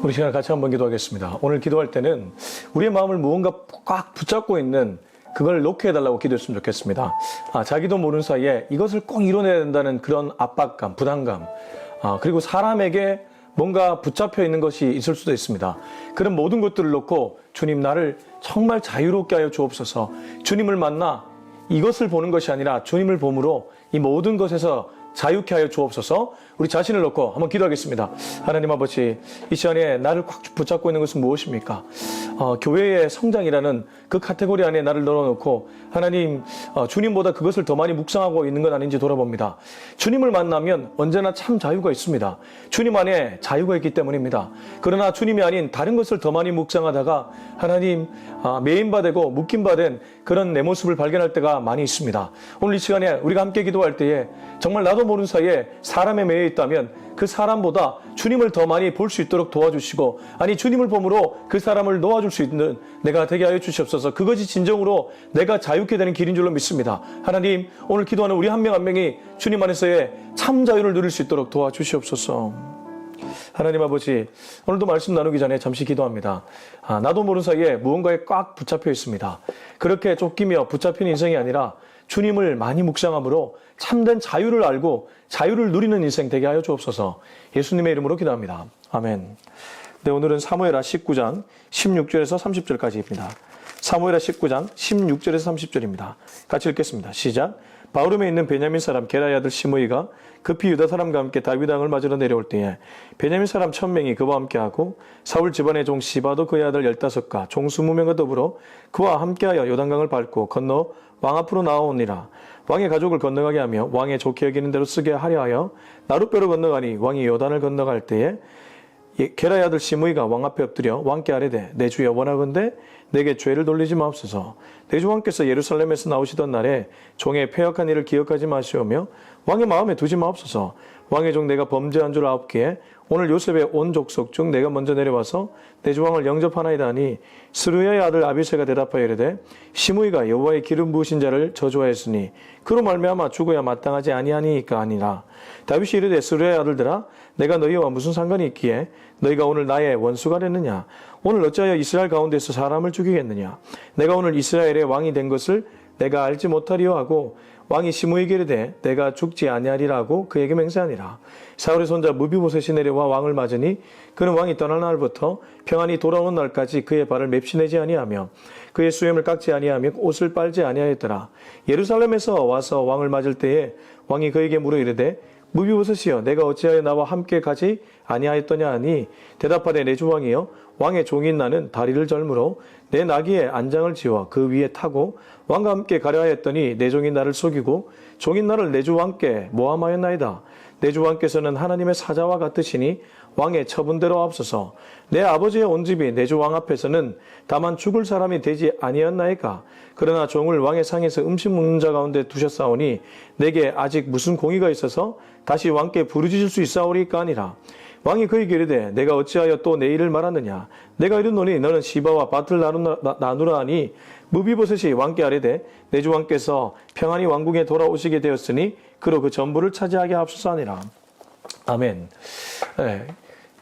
우리 시간 같이 한번 기도하겠습니다. 오늘 기도할 때는 우리의 마음을 무언가 꽉 붙잡고 있는 그걸 놓게 해달라고 기도했으면 좋겠습니다. 자기도 모르는 사이에 이것을 꼭 이뤄내야 된다는 그런 압박감, 부담감, 그리고 사람에게 뭔가 붙잡혀 있는 것이 있을 수도 있습니다. 그런 모든 것들을 놓고 주님 나를 정말 자유롭게 하여 주옵소서. 주님을 만나 이것을 보는 것이 아니라 주님을 봄으로 이 모든 것에서 자유케 하여 주옵소서. 우리 자신을 놓고 한번 기도하겠습니다. 하나님 아버지, 이 시간에 나를 꽉 붙잡고 있는 것은 무엇입니까? 교회의 성장이라는 그 카테고리 안에 나를 넣어놓고 하나님, 주님보다 그것을 더 많이 묵상하고 있는 건 아닌지 돌아봅니다. 주님을 만나면 언제나 참 자유가 있습니다. 주님 안에 자유가 있기 때문입니다. 그러나 주님이 아닌 다른 것을 더 많이 묵상하다가 하나님, 매인바되고 묶임바된 그런 내 모습을 발견할 때가 많이 있습니다. 오늘 이 시간에 우리가 함께 기도할 때에 정말 나도 모르는 사이에 사람에 매여 있다면 그 사람보다 주님을 더 많이 볼 수 있도록 도와주시고, 아니 주님을 봄으로 그 사람을 놓아줄 수 있는 내가 되게 하여 주시옵소서. 그것이 진정으로 내가 자유케 되는 길인 줄로 믿습니다. 하나님, 오늘 기도하는 우리 한 명 한 명이 주님 안에서의 참 자유를 누릴 수 있도록 도와주시옵소서. 하나님 아버지, 오늘도 말씀 나누기 전에 잠시 기도합니다. 나도 모르는 사이에 무언가에 꽉 붙잡혀 있습니다. 그렇게 쫓기며 붙잡힌 인생이 아니라 주님을 많이 묵상함으로 참된 자유를 알고 자유를 누리는 인생 되게 하여 주옵소서. 예수님의 이름으로 기도합니다. 아멘. 네, 오늘은 사무엘하 19장 16절에서 30절까지입니다. 사무엘하 19장 16절에서 30절입니다. 같이 읽겠습니다. 시작. 바후림에 있는 베냐민 사람 게라의 아들 시므이가 급히 유다 사람과 함께 다윗 왕을 맞으러 내려올 때에 베냐민 사람 1000명이 그와 함께하고 사울 집안의 종 시바도 그의 아들 15과 종 20명과 더불어 그와 함께하여 요단강을 밟고 건너 왕 앞으로 나아오니라. 왕의 가족을 건너가게 하며 왕의 좋게 여기는 대로 쓰게 하려 하여 나룻배로 건너가니 왕이 요단을 건너갈 때에 게라의 아들 시므이가 왕 앞에 엎드려 왕께 아뢰되 내 주여 원하건대 내게 죄를 돌리지 마옵소서. 내 주 왕께서 예루살렘에서 나오시던 날에 종의 패역한 일을 기억하지 마시오며 왕의 마음에 두지 마옵소서. 왕의 종 내가 범죄한 줄 아옵기에 오늘 요셉의 온 족속 중 내가 먼저 내려와서 내 주 왕을 영접하나이다 하니 스루야의 아들 아비새가 대답하여 이르되 시므이가 여호와의 기름 부으신 자를 저주하였으니 그로 말미암아 죽어야 마땅하지 아니하니까 아니라. 다윗이 이르되 스루야의 아들들아 내가 너희와 무슨 상관이 있기에 너희가 오늘 나의 원수가 됐느냐. 오늘 어찌하여 이스라엘 가운데서 사람을 죽이겠느냐. 내가 오늘 이스라엘의 왕이 된 것을 내가 알지 못하리요 하고 왕이 시므이에게 이르되 내가 죽지 아니하리라고 그에게 맹세하니라. 사울의 손자 무비보셋이 내려와 왕을 맞으니 그는 왕이 떠난 날부터 평안히 돌아오는 날까지 그의 발을 맵시내지 아니하며 그의 수염을 깎지 아니하며 옷을 빨지 아니하였더라. 예루살렘에서 와서 왕을 맞을 때에 왕이 그에게 물어 이르되 무비보셋이여 내가 어찌하여 나와 함께 가지 아니하였더냐 하니 대답하되 내 주 왕이여 왕의 종인 나는 다리를 절므로 내 나귀에 안장을 지어 그 위에 타고 왕과 함께 가려 하였더니 내 종인 나를 속이고 종인 나를 내 주 왕께 모함하였나이다. 내 주 왕께서는 하나님의 사자와 같으시니 왕의 처분대로 하옵소서. 내 아버지의 온 집이 내 주 왕 앞에서는 다만 죽을 사람이 되지 아니었나이까. 그러나 종을 왕의 상에서 음식 먹는 자 가운데 두셨사오니 내게 아직 무슨 공의가 있어서 다시 왕께 부르짖을 수 있사오리까 아니라. 왕이 그에게 이르되 내가 어찌하여 또 내 일을 말하느냐. 내가 이르노니 너는 시바와 밭을 나누라 하니 무비보셋이 왕께 아뢰되 내 주 왕께서 평안히 왕궁에 돌아오시게 되었으니 그로 그 전부를 차지하게 하옵소서 하니라. 아멘. 네.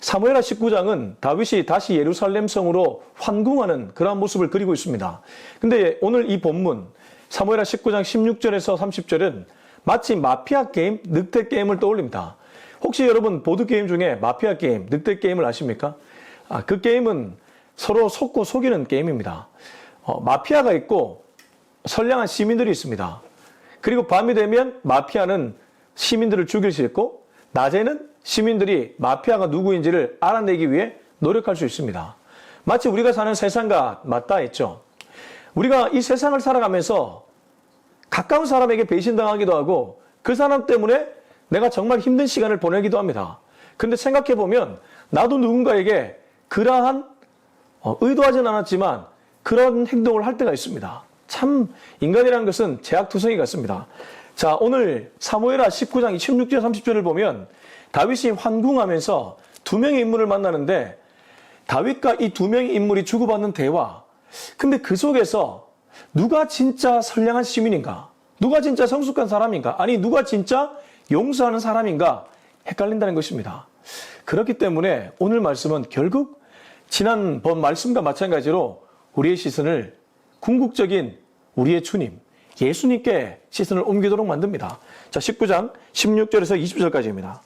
사무엘하 19장은 다윗이 다시 예루살렘 성으로 환궁하는 그러한 모습을 그리고 있습니다. 근데 오늘 이 본문 사무엘하 19장 16절에서 30절은 마치 마피아 게임, 늑대 게임을 떠올립니다. 혹시 여러분 보드게임 중에 마피아 게임, 늑대 게임을 아십니까? 그 게임은 서로 속고 속이는 게임입니다. 마피아가 있고 선량한 시민들이 있습니다. 그리고 밤이 되면 마피아는 시민들을 죽일 수 있고 낮에는 시민들이 마피아가 누구인지를 알아내기 위해 노력할 수 있습니다. 마치 우리가 사는 세상과 맞닿아 있죠. 우리가 이 세상을 살아가면서 가까운 사람에게 배신당하기도 하고 그 사람 때문에 내가 정말 힘든 시간을 보내기도 합니다. 근데 생각해보면 나도 누군가에게 그러한 의도하진 않았지만 그런 행동을 할 때가 있습니다. 참 인간이라는 것은 제약투성이 같습니다. 자, 오늘 사무엘하 19장 16절 30절을 보면 다윗이 환궁하면서 두 명의 인물을 만나는데 다윗과 이 두 명의 인물이 주고받는 대화. 근데 그 속에서 누가 진짜 선량한 시민인가? 누가 진짜 성숙한 사람인가? 아니 누가 진짜 용서하는 사람인가? 헷갈린다는 것입니다. 그렇기 때문에 오늘 말씀은 결국 지난번 말씀과 마찬가지로 우리의 시선을 궁극적인 우리의 주님, 예수님께 시선을 옮기도록 만듭니다. 자, 19장 16절에서 20절까지입니다.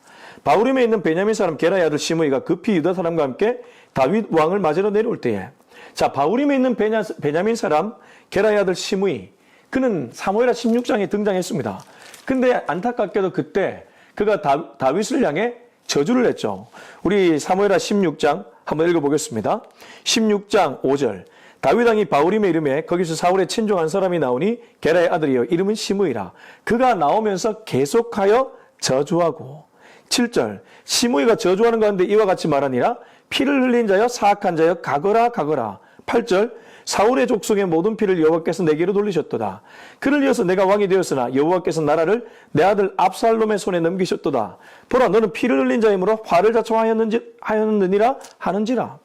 바후림에 있는 베냐민 사람 게라의 아들 시므이가 급히 유다 사람과 함께 다윗 왕을 맞으러 내려올 때에, 자, 바후림에 있는 베냐민 사람 게라의 아들 시므이, 그는 사무엘하 16장에 등장했습니다. 근데 안타깝게도 그때 그가 다윗을 향해 저주를 했죠. 우리 사무엘하 16장 한번 읽어보겠습니다. 16장 5절. 다윗 왕이 바후림에 이름에 거기서 사울의 친족한 사람이 나오니 게라의 아들이요 이름은 시므이라. 그가 나오면서 계속하여 저주하고. 7절. 시므이가 저주하는 가운데 이와 같이 말하니라. 피를 흘린 자여 사악한 자여 가거라 가거라. 8절. 사울의 족속의 모든 피를 여호와께서 내게로 돌리셨도다. 그를 이어서 내가 왕이 되었으나 여호와께서 나라를 내 아들 압살롬의 손에 넘기셨도다. 보라, 너는 피를 흘린 자이므로 화를 자초하였느니라 하는지라.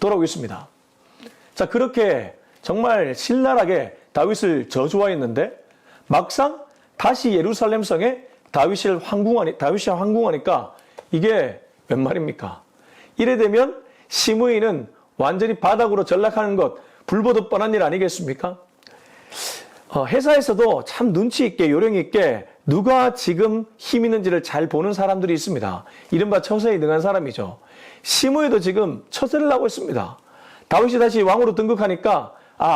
돌아오겠습니다. 자, 그렇게 정말 신랄하게 다윗을 저주하였는데 막상 다시 예루살렘 성에 다윗이 황궁하니까 이게 웬 말입니까? 이래 되면 시므이는 완전히 바닥으로 전락하는 것, 불보듯 뻔한 일 아니겠습니까? 회사에서도 참 눈치 있게 요령 있게 누가 지금 힘 있는지를 잘 보는 사람들이 있습니다. 이른바 처세에 능한 사람이죠. 시므이도 지금 처세를 하고 있습니다. 다윗이 다시 왕으로 등극하니까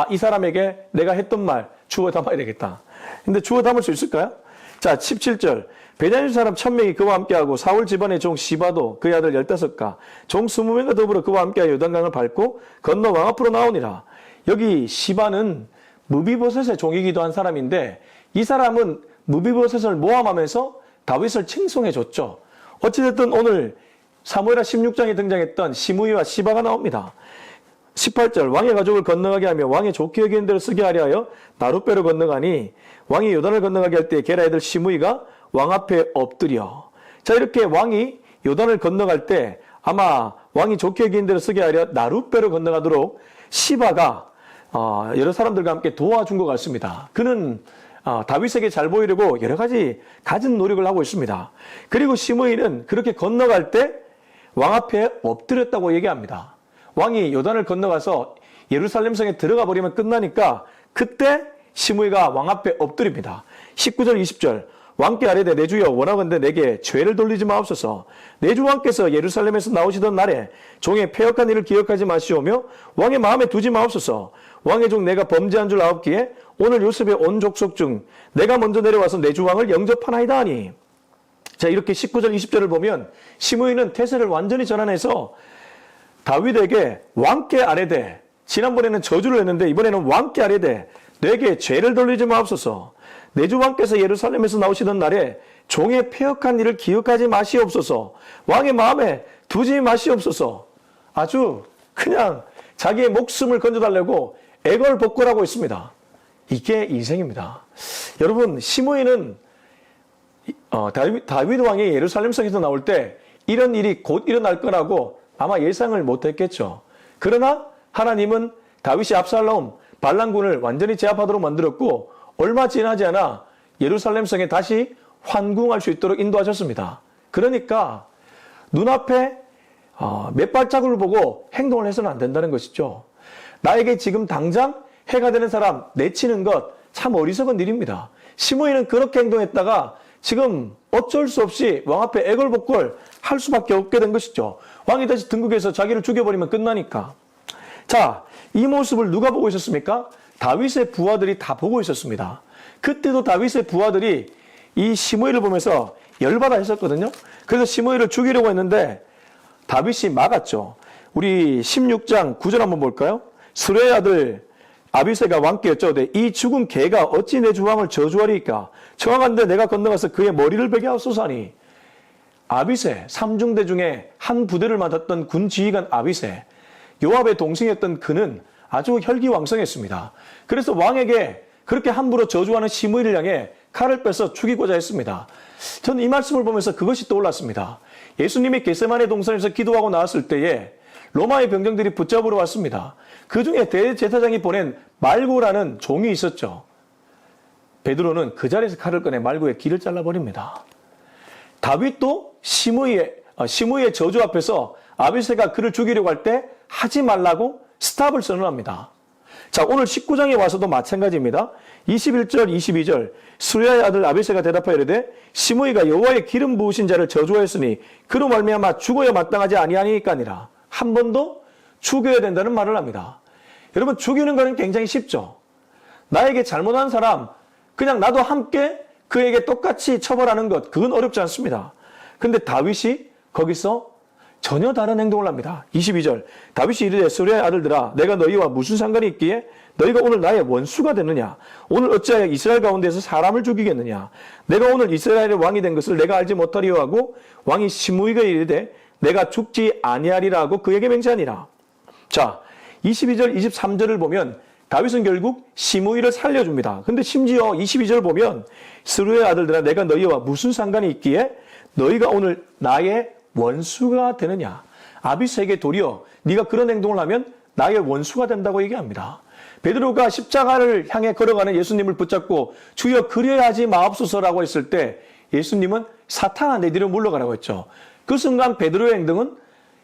이 사람에게 내가 했던 말 주워 담아야 되겠다. 근데 주워 담을 수 있을까요? 자, 17절. 베냐민 사람 1000명이 그와 함께하고 사울 집안의 종 시바도 그의 아들 15가 종 20명과 더불어 그와 함께하여 요단강을 밟고 건너 왕 앞으로 나오니라. 여기 시바는 무비보셋의 종이기도 한 사람인데 이 사람은 무비보셋을 모함하면서 다윗을 칭송해 줬죠. 어찌됐든 오늘 사무엘하 16장에 등장했던 시므이와 시바가 나옵니다. 18절. 왕의 가족을 건너가게 하며 왕의 좋게 여기는 대로 쓰게 하려 하여 나룻배로 건너가니 왕이 요단을 건너가게 할 때 게라 애들 시므이가 왕 앞에 엎드려. 자, 이렇게 왕이 요단을 건너갈 때 아마 왕이 좋게 여기는 대로 쓰게 하려 나룻배로 건너가도록 시바가 여러 사람들과 함께 도와준 것 같습니다. 그는 다윗에게 잘 보이려고 여러 가지 갖은 노력을 하고 있습니다. 그리고 시므이는 그렇게 건너갈 때 왕 앞에 엎드렸다고 얘기합니다. 왕이 요단을 건너가서 예루살렘 성에 들어가 버리면 끝나니까 그때 시므이가 왕 앞에 엎드립니다. 19절 20절. 왕께 아뢰되 내 주여 원하건대 내게 죄를 돌리지 마옵소서. 내 주 왕께서 예루살렘에서 나오시던 날에 종의 패역한 일을 기억하지 마시오며 왕의 마음에 두지 마옵소서. 왕의 종 내가 범죄한 줄 아옵기에 오늘 요셉의 온 족속 중 내가 먼저 내려와서 내 주 왕을 영접하나이다 하니. 자, 이렇게 19절 20절을 보면 시므이는 태세를 완전히 전환해서 다윗에게 왕께 아뢰되, 지난번에는 저주를 했는데 이번에는 왕께 아뢰되 내게 죄를 돌리지 마옵소서. 내 주 왕께서 예루살렘에서 나오시던 날에 종의 패역한 일을 기억하지 마시옵소서. 왕의 마음에 두지 마시옵소서. 아주 그냥 자기의 목숨을 건져달라고 애걸복걸하고 있습니다. 이게 인생입니다. 여러분, 시므이는 다윗 왕이 예루살렘 성에서 나올 때 이런 일이 곧 일어날 거라고 아마 예상을 못했겠죠. 그러나 하나님은 다윗이 압살롬 반란군을 완전히 제압하도록 만들었고 얼마 지나지 않아 예루살렘 성에 다시 환궁할 수 있도록 인도하셨습니다. 그러니까 눈앞에 몇 발자국을 보고 행동을 해서는 안 된다는 것이죠. 나에게 지금 당장 해가 되는 사람 내치는 것 참 어리석은 일입니다. 시므이는 그렇게 행동했다가 지금 어쩔 수 없이 왕 앞에 애걸복걸 할 수밖에 없게 된 것이죠. 왕이 다시 등극해서 자기를 죽여버리면 끝나니까. 자, 이 모습을 누가 보고 있었습니까? 다윗의 부하들이 다 보고 있었습니다. 그때도 다윗의 부하들이 이 시므이를 보면서 열받아 했었거든요. 그래서 시므이를 죽이려고 했는데 다윗이 막았죠. 우리 16장 9절 한번 볼까요? 스루의 아들 아비새가 왕께 여쭤오되 이 죽은 개가 어찌 내 주왕을 저주하리이까? 청하건대 내가 건너가서 그의 머리를 베게 하옵소서 하니. 아비새, 삼중대 중에 한 부대를 맡았던 군 지휘관 아비새, 요압의 동생이었던 그는 아주 혈기왕성했습니다. 그래서 왕에게 그렇게 함부로 저주하는 시므이를 향해 칼을 빼서 죽이고자 했습니다. 저는 이 말씀을 보면서 그것이 떠올랐습니다. 예수님이 겟세마네 동산에서 기도하고 나왔을 때에 로마의 병정들이 붙잡으러 왔습니다. 그 중에 대제사장이 보낸 말고라는 종이 있었죠. 베드로는 그 자리에서 칼을 꺼내 말고의 길을 잘라버립니다. 다윗도 시므이의 시므이의 저주 앞에서 아비새가 그를 죽이려고 할 때 하지 말라고 스탑을 선언합니다. 자, 오늘 19장에 와서도 마찬가지입니다. 21절, 22절 스루야의 아들 아비새가 대답하여 이르되 시므이가 여호와의 기름 부으신 자를 저주하였으니 그로 말미암아 죽어야 마땅하지 아니하니까니라. 한 번 더 죽여야 된다는 말을 합니다. 여러분, 죽이는 거는 굉장히 쉽죠. 나에게 잘못한 사람 그냥 나도 함께 그에게 똑같이 처벌하는 것, 그건 어렵지 않습니다. 근데 다윗이 거기서 전혀 다른 행동을 합니다. 22절 다윗이 이르되 스루야의 아들들아 내가 너희와 무슨 상관이 있기에 너희가 오늘 나의 원수가 됐느냐? 오늘 어찌하여 이스라엘 가운데서 사람을 죽이겠느냐? 내가 오늘 이스라엘의 왕이 된 것을 내가 알지 못하리요 하고 왕이 시므이가 이르되 내가 죽지 아니하리라 하고 그에게 맹세하니라. 자, 22절 23절을 보면 다윗은 결국 시므이를 살려줍니다. 근데 심지어 22절 보면 스루야의 아들들아 내가 너희와 무슨 상관이 있기에 너희가 오늘 나의 원수가 되느냐? 아비새에게 도리어 네가 그런 행동을 하면 나의 원수가 된다고 얘기합니다. 베드로가 십자가를 향해 걸어가는 예수님을 붙잡고 주여 그리하여 하지 마옵소서라고 했을 때 예수님은 사탄아 내 뒤로 물러가라고 했죠. 그 순간 베드로의 행동은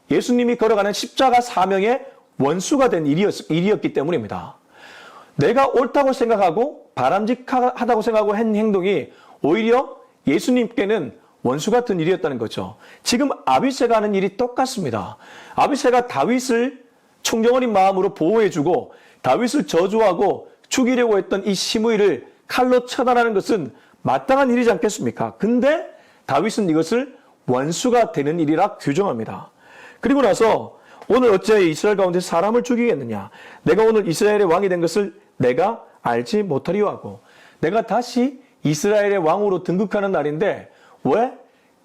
예수님이 걸어가는 십자가 사명의 원수가 된 일이었기 때문입니다. 내가 옳다고 생각하고 바람직하다고 생각하고 한 행동이 오히려 예수님께는 원수 같은 일이었다는 거죠. 지금 아비새가 하는 일이 똑같습니다. 아비새가 다윗을 충정어린 마음으로 보호해주고 다윗을 저주하고 죽이려고 했던 이 시므이를 칼로 처단하는 것은 마땅한 일이지 않겠습니까? 근데 다윗은 이것을 원수가 되는 일이라 규정합니다. 그리고 나서 오늘 어찌하여 이스라엘 가운데 사람을 죽이겠느냐? 내가 오늘 이스라엘의 왕이 된 것을 내가 알지 못하리요 하고 내가 다시 이스라엘의 왕으로 등극하는 날인데 왜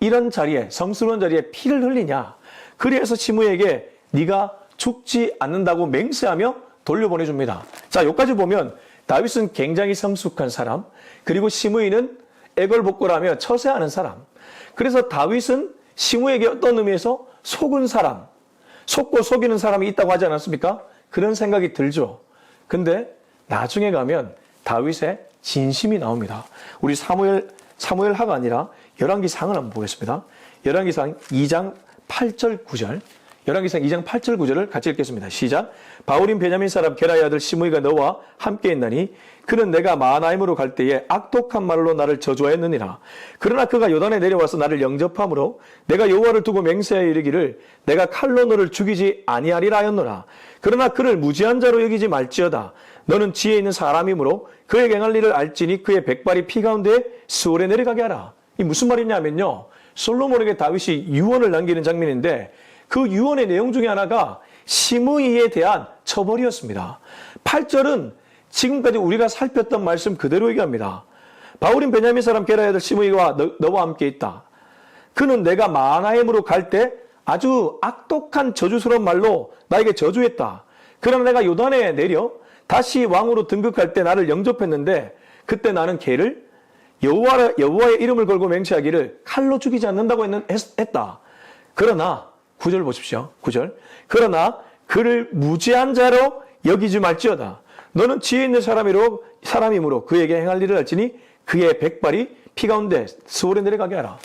이런 자리에 성스러운 자리에 피를 흘리냐? 그래서 시므이에게 네가 죽지 않는다고 맹세하며 돌려보내줍니다. 자, 여기까지 보면 다윗은 굉장히 성숙한 사람, 그리고 시므이는 애걸복걸하며 처세하는 사람. 그래서 다윗은 시므이에게 어떤 의미에서 속은 사람, 속고 속이는 사람이 있다고 하지 않았습니까? 그런 생각이 들죠. 근데 나중에 가면 다윗의 진심이 나옵니다. 우리 사무엘하가 아니라 열왕기상을 한번 보겠습니다. 열왕기상 2장 8절 9절. 열왕기상 2장 8절 9절을 같이 읽겠습니다. 시작. 바울인 베냐민 사람 게라의 아들 시므이가 너와 함께 있나니 그는 내가 마하나임으로 갈 때에 악독한 말로 나를 저주하였느니라. 그러나 그가 요단에 내려와서 나를 영접함으로 내가 여호와를 두고 맹세하여 이르기를 내가 칼로 너를 죽이지 아니하리라 하였노라. 그러나 그를 무지한 자로 여기지 말지어다. 너는 지혜 있는 사람이므로 그에게 행할 일을 알지니 그의 백발이 피 가운데 수월에 내려가게 하라. 이 무슨 말이냐면요, 솔로몬에게 다윗이 유언을 남기는 장면인데 그 유언의 내용 중에 하나가 시므이에 대한 처벌이었습니다. 8절은 지금까지 우리가 살폈던 말씀 그대로 얘기합니다. 바울인 베냐민 사람 게라의 아들 시므이가 너와 함께 있다. 그는 내가 마하나임으로 갈 때 아주 악독한 저주스러운 말로 나에게 저주했다. 그러나 내가 요단에 내려 다시 왕으로 등극할 때 나를 영접했는데 그때 나는 걔를 여호와의 이름을 걸고 맹세하기를 칼로 죽이지 않는다고 했다. 그러나 9절 보십시오. 9절. 그러나 그를 무지한 자로 여기지 말지어다. 너는 지혜 있는 사람이므로 그에게 행할 일을 알지니 그의 백발이 피 가운데 수월에 내려가게 하라.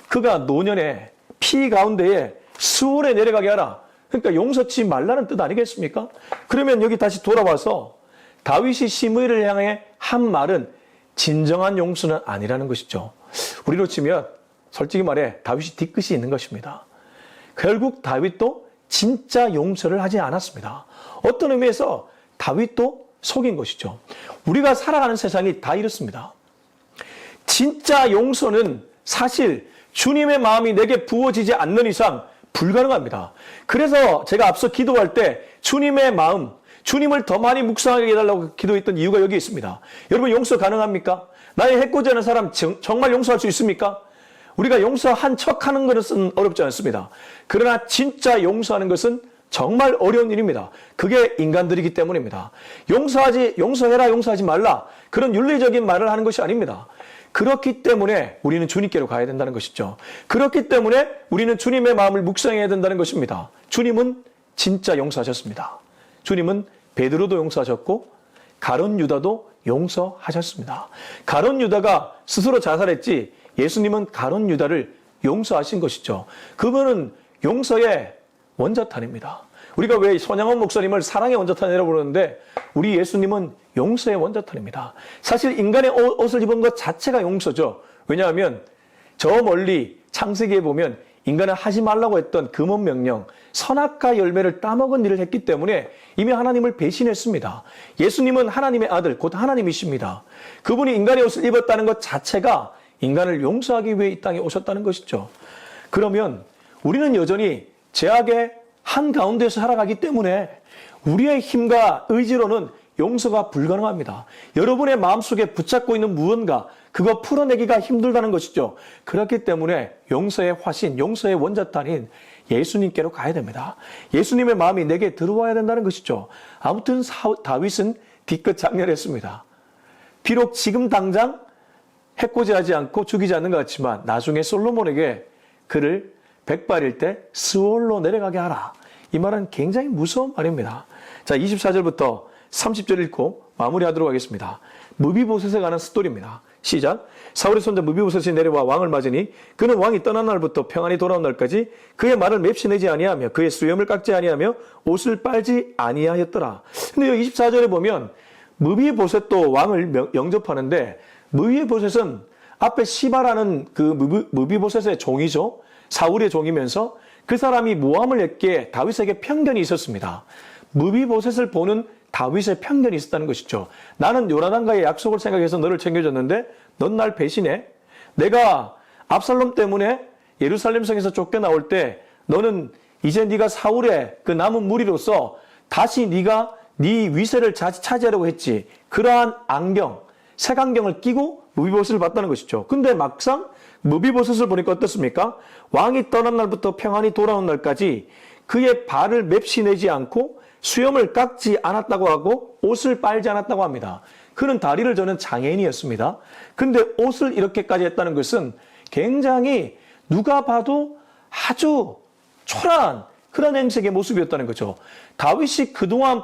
그가 노년에 피 가운데에 수월에 내려가게 하라. 그러니까 용서치 말라는 뜻 아니겠습니까? 그러면 여기 다시 돌아와서 다윗이 시므이를 향해 한 말은 진정한 용서는 아니라는 것이죠. 우리로 치면 솔직히 말해 다윗이 뒤끝이 있는 것입니다. 결국 다윗도 진짜 용서를 하지 않았습니다. 어떤 의미에서 다윗도 속인 것이죠. 우리가 살아가는 세상이 다 이렇습니다. 진짜 용서는 사실 주님의 마음이 내게 부어지지 않는 이상 불가능합니다. 그래서 제가 앞서 기도할 때 주님의 마음, 주님을 더 많이 묵상하게 해달라고 기도했던 이유가 여기 있습니다. 여러분, 용서 가능합니까? 나의 해코지 하는 사람 정말 용서할 수 있습니까? 우리가 용서한 척하는 것은 어렵지 않습니다. 그러나 진짜 용서하는 것은 정말 어려운 일입니다. 그게 인간들이기 때문입니다. 용서해라, 용서하지 말라. 그런 윤리적인 말을 하는 것이 아닙니다. 그렇기 때문에 우리는 주님께로 가야 된다는 것이죠. 그렇기 때문에 우리는 주님의 마음을 묵상해야 된다는 것입니다. 주님은 진짜 용서하셨습니다. 주님은 베드로도 용서하셨고 가룟 유다도 용서하셨습니다. 가룟 유다가 스스로 자살했지 예수님은 가룟 유다를 용서하신 것이죠. 그분은 용서의 원자탄입니다. 우리가 왜 손양원 목사님을 사랑의 원자탄이라고 부르는데 우리 예수님은 용서의 원자탄입니다. 사실 인간의 옷을 입은 것 자체가 용서죠. 왜냐하면 저 멀리 창세기에 보면 인간은 하지 말라고 했던 금원 명령, 선악과 열매를 따먹은 일을 했기 때문에 이미 하나님을 배신했습니다. 예수님은 하나님의 아들, 곧 하나님이십니다. 그분이 인간의 옷을 입었다는 것 자체가 인간을 용서하기 위해 이 땅에 오셨다는 것이죠. 그러면 우리는 여전히 죄악의 한가운데서 살아가기 때문에 우리의 힘과 의지로는 용서가 불가능합니다. 여러분의 마음속에 붙잡고 있는 무언가, 그거 풀어내기가 힘들다는 것이죠. 그렇기 때문에 용서의 화신, 용서의 원자탄인 예수님께로 가야 됩니다. 예수님의 마음이 내게 들어와야 된다는 것이죠. 아무튼 다윗은 뒤끝 장렬했습니다. 비록 지금 당장 해코지하지 않고 죽이지 않는 것 같지만 나중에 솔로몬에게 그를 백발일 때 스월로 내려가게 하라. 이 말은 굉장히 무서운 말입니다. 자, 24절부터 30절 읽고 마무리하도록 하겠습니다. 무비보셋에 관한 스토리입니다. 시작. 사울의 손자 무비보셋이 내려와 왕을 맞으니 그는 왕이 떠난 날부터 평안히 돌아온 날까지 그의 말을 맵시내지 아니하며 그의 수염을 깎지 아니하며 옷을 빨지 아니하였더라. 근데 여기 24절에 보면 무비보셋도 왕을 영접하는데 무비보셋은 앞에 시바라는 그 무비보셋의 종이죠. 사울의 종이면서 그 사람이 모함을 했기에 다윗에게 편견이 있었습니다. 무비보셋을 보는 다윗의 편견이 있었다는 것이죠. 나는 요나단과의 약속을 생각해서 너를 챙겨줬는데 넌 날 배신해? 내가 압살롬 때문에 예루살렘 성에서 쫓겨나올 때 너는 이제 네가 사울의 그 남은 무리로서 다시 네가 네 위세를 차지하려고 했지. 그러한 안경, 색안경을 끼고 무비보셋을 봤다는 것이죠. 근데 막상 무비보셋을 보니까 어떻습니까? 왕이 떠난 날부터 평안히 돌아온 날까지 그의 발을 맵시내지 않고 수염을 깎지 않았다고 하고 옷을 빨지 않았다고 합니다. 그는 다리를 저는 장애인이었습니다. 근데 옷을 이렇게까지 했다는 것은 굉장히 누가 봐도 아주 초라한 그런 행색의 모습이었다는 거죠. 다윗이 그동안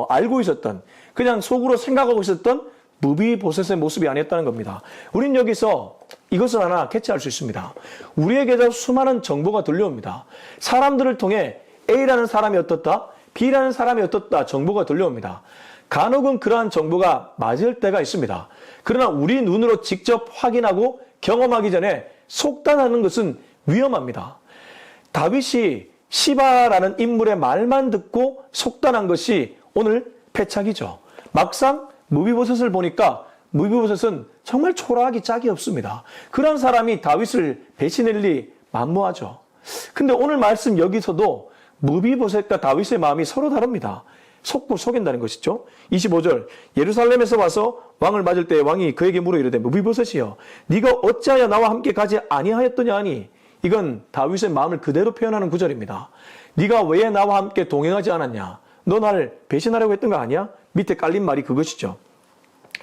알고 있었던, 그냥 속으로 생각하고 있었던 무비보셋의 모습이 아니었다는 겁니다. 우린 여기서 이것을 하나 캐치할 수 있습니다. 우리에게도 수많은 정보가 들려옵니다. 사람들을 통해 A라는 사람이 어떻다, B라는 사람이 어떻다 정보가 들려옵니다. 간혹은 그러한 정보가 맞을 때가 있습니다. 그러나 우리 눈으로 직접 확인하고 경험하기 전에 속단하는 것은 위험합니다. 다윗이 시바라는 인물의 말만 듣고 속단한 것이 오늘 패착이죠. 막상 무비보셋을 보니까 무비보셋은 정말 초라하기 짝이 없습니다. 그런 사람이 다윗을 배신할 리 만무하죠. 근데 오늘 말씀 여기서도 무비보셋과 다윗의 마음이 서로 다릅니다. 속고 속인다는 것이죠. 25절 예루살렘에서 와서 왕을 맞을 때 왕이 그에게 물어 이르되 무비보셋이여 네가 어찌하여 나와 함께 가지 아니하였더냐 하니 이건 다윗의 마음을 그대로 표현하는 구절입니다. 네가 왜 나와 함께 동행하지 않았냐? 너 나를 배신하려고 했던 거 아니야? 밑에 깔린 말이 그것이죠.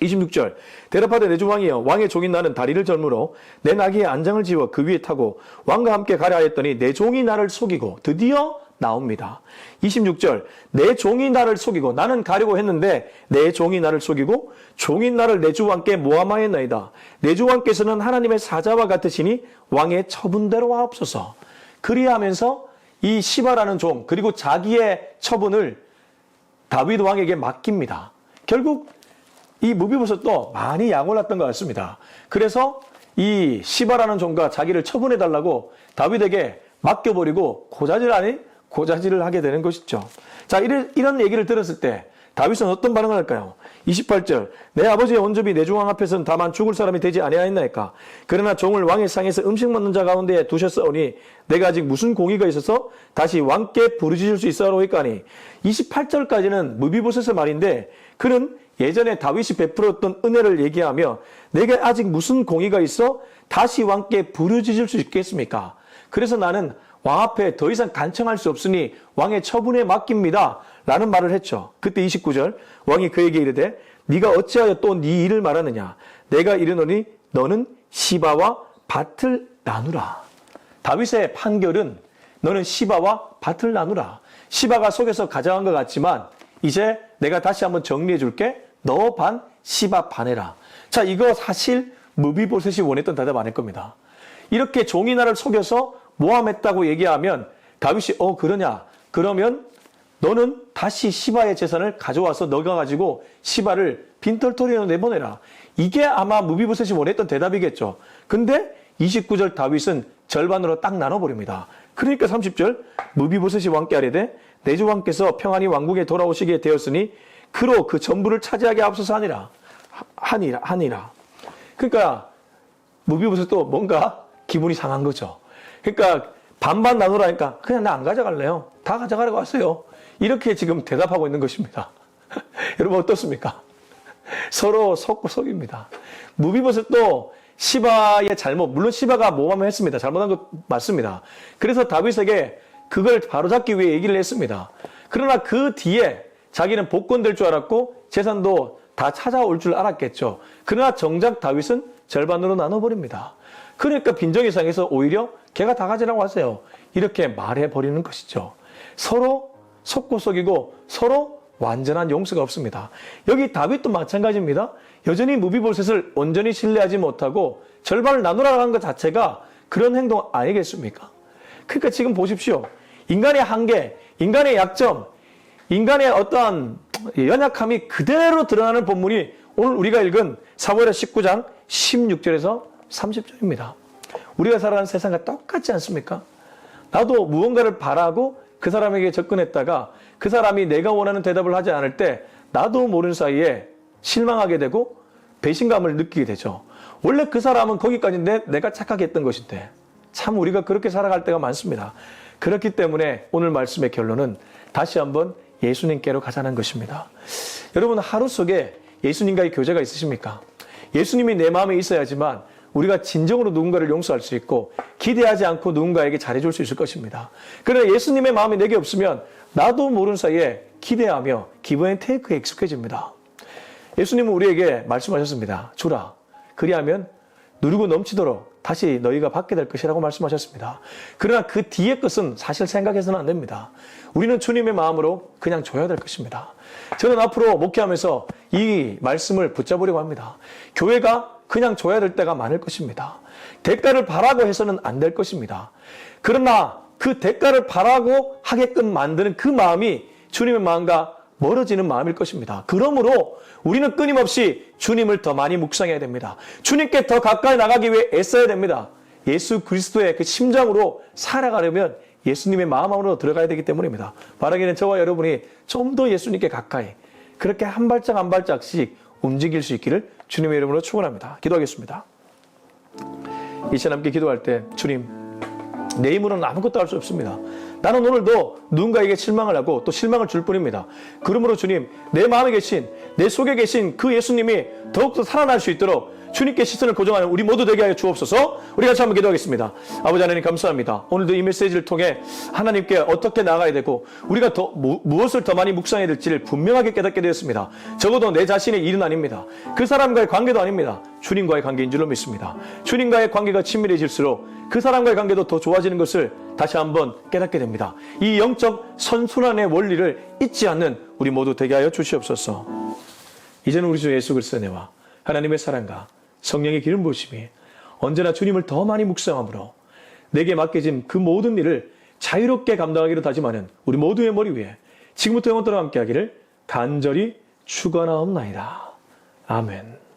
26절 대답하되 내 주 왕이여 왕의 종인 나는 다리를 절므로 내 나귀의 안장을 지워 그 위에 타고 왕과 함께 가려 하였더니 내 종이 나를 속이고 드디어 나옵니다. 26절 내 종이 나를 속이고 나는 가려고 했는데 내 종이 나를 속이고 종인 나를 내 주 왕께 모함하였나이다. 내 주 왕께서는 하나님의 사자와 같으시니 왕의 처분대로 하옵소서. 그리하면서 이 시바라는 종 그리고 자기의 처분을 다윗 왕에게 맡깁니다. 결국 이 무비보셋도 많이 약올랐던 것 같습니다. 그래서 이 시바라는 종과 자기를 처분해달라고 다윗에게 맡겨버리고 고자질 아닌 고자질을 하게 되는 것이죠. 자, 이런 얘기를 들었을 때 다윗은 어떤 반응을 할까요? 28절 내 아버지의 온전히 내 주 왕 앞에서는 다만 죽을 사람이 되지 아니하였나이까. 그러나 종을 왕의 상에서 음식 먹는 자 가운데 두셨사오니 내가 아직 무슨 공의가 있어서 다시 왕께 부르짖을 수 있어하로이까니. 28절까지는 무비보셋의 말인데 그는 예전에 다윗이 베풀었던 은혜를 얘기하며 내게 아직 무슨 공의가 있어 다시 왕께 부르짖을 수 있겠습니까? 그래서 나는 왕 앞에 더 이상 간청할 수 없으니 왕의 처분에 맡깁니다. 라는 말을 했죠. 그때 29절 왕이 그에게 이르되 네가 어찌하여 또 네 일을 말하느냐. 내가 이르노니 너는 시바와 밭을 나누라. 다윗의 판결은 너는 시바와 밭을 나누라. 시바가 속에서 가져간 것 같지만 이제 내가 다시 한번 정리해 줄게. 너 반, 시바 반 해라. 자, 이거 사실 무비보셋이 원했던 대답 아닐 겁니다. 이렇게 종이 나를 속여서 모함했다고 얘기하면 다윗이 그러냐? 그러면 너는 다시 시바의 재산을 가져와서 너가 가지고 시바를 빈털터리로 내보내라. 이게 아마 무비보셋이 원했던 대답이겠죠. 근데 29절 다윗은 절반으로 딱 나눠버립니다. 그러니까 30절 무비보셋이 왕께 아뢰되 내 주 왕께서 평안히 왕국에 돌아오시게 되었으니 그로 그 전부를 차지하게 앞서서 하니라. 그러니까 무비보셋도 뭔가 기분이 상한 거죠. 그러니까 반반 나누라니까 그냥 나 안 가져갈래요. 다 가져가라고 하세요. 이렇게 지금 대답하고 있는 것입니다. 여러분 어떻습니까? 서로 속고 속입니다. 무비보셋도 시바의 잘못, 물론 시바가 모함을 했습니다. 잘못한 것 맞습니다. 그래서 다윗에게 그걸 바로잡기 위해 얘기를 했습니다. 그러나 그 뒤에 자기는 복권될 줄 알았고 재산도 다 찾아올 줄 알았겠죠. 그러나 정작 다윗은 절반으로 나눠버립니다. 그러니까 빈정이 상해서 오히려 걔가 다 가지라고 하세요. 이렇게 말해버리는 것이죠. 서로 속고 속이고 서로 완전한 용서가 없습니다. 여기 다윗도 마찬가지입니다. 여전히 무비보셋을 온전히 신뢰하지 못하고 절반을 나누라는 것 자체가 그런 행동 아니겠습니까? 그러니까 지금 보십시오. 인간의 한계, 인간의 약점, 인간의 어떠한 연약함이 그대로 드러나는 본문이 오늘 우리가 읽은 사무엘하 19장 16절에서 30절입니다. 우리가 살아가는 세상과 똑같지 않습니까? 나도 무언가를 바라고 그 사람에게 접근했다가 그 사람이 내가 원하는 대답을 하지 않을 때 나도 모르는 사이에 실망하게 되고 배신감을 느끼게 되죠. 원래 그 사람은 거기까지 내가 착각했던 것인데 참 우리가 그렇게 살아갈 때가 많습니다. 그렇기 때문에 오늘 말씀의 결론은 다시 한번 예수님께로 가자는 것입니다. 여러분 하루 속에 예수님과의 교제가 있으십니까? 예수님이 내 마음에 있어야지만 우리가 진정으로 누군가를 용서할 수 있고 기대하지 않고 누군가에게 잘해줄 수 있을 것입니다. 그러나 예수님의 마음이 내게 없으면 나도 모르는 사이에 기대하며 기브 앤 테이크에 익숙해집니다. 예수님은 우리에게 말씀하셨습니다. 주라. 그리하면 누리고 넘치도록 다시 너희가 받게 될 것이라고 말씀하셨습니다. 그러나 그 뒤의 것은 사실 생각해서는 안 됩니다. 우리는 주님의 마음으로 그냥 줘야 될 것입니다. 저는 앞으로 목회하면서 이 말씀을 붙잡으려고 합니다. 교회가 그냥 줘야 될 때가 많을 것입니다. 대가를 바라고 해서는 안 될 것입니다. 그러나 그 대가를 바라고 하게끔 만드는 그 마음이 주님의 마음과 멀어지는 마음일 것입니다. 그러므로 우리는 끊임없이 주님을 더 많이 묵상해야 됩니다. 주님께 더 가까이 나가기 위해 애써야 됩니다. 예수 그리스도의 그 심장으로 살아가려면 예수님의 마음 안으로 들어가야 되기 때문입니다. 바라기는 저와 여러분이 좀 더 예수님께 가까이 그렇게 한 발짝 한 발짝씩 움직일 수 있기를 주님의 이름으로 축원합니다. 기도하겠습니다. 이 시간 함께 기도할 때 주님 내 힘으로는 아무것도 할 수 없습니다. 나는 오늘도 누군가에게 실망을 하고 또 실망을 줄 뿐입니다. 그러므로 주님 내 마음에 계신 내 속에 계신 그 예수님이 더욱더 살아날 수 있도록 주님께 시선을 고정하는 우리 모두 되게 하여 주옵소서. 우리 같이 한번 기도하겠습니다. 아버지 하나님 감사합니다. 오늘도 이 메시지를 통해 하나님께 어떻게 나가야 되고 우리가 더 무엇을 더 많이 묵상해야 될지를 분명하게 깨닫게 되었습니다. 적어도 내 자신의 일은 아닙니다. 그 사람과의 관계도 아닙니다. 주님과의 관계인 줄로 믿습니다. 주님과의 관계가 친밀해질수록 그 사람과의 관계도 더 좋아지는 것을 다시 한번 깨닫게 됩니다. 이 영적 선순환의 원리를 잊지 않는 우리 모두 되게 하여 주시옵소서. 이제는 우리 주 예수 그리스도의 은혜와 하나님의 사랑과 성령의 기름 부으심이 언제나 주님을 더 많이 묵상함으로 내게 맡겨진 그 모든 일을 자유롭게 감당하기로 다짐하는 우리 모두의 머리 위에 지금부터 영원토록 함께하기를 간절히 축원하옵나이다. 아멘.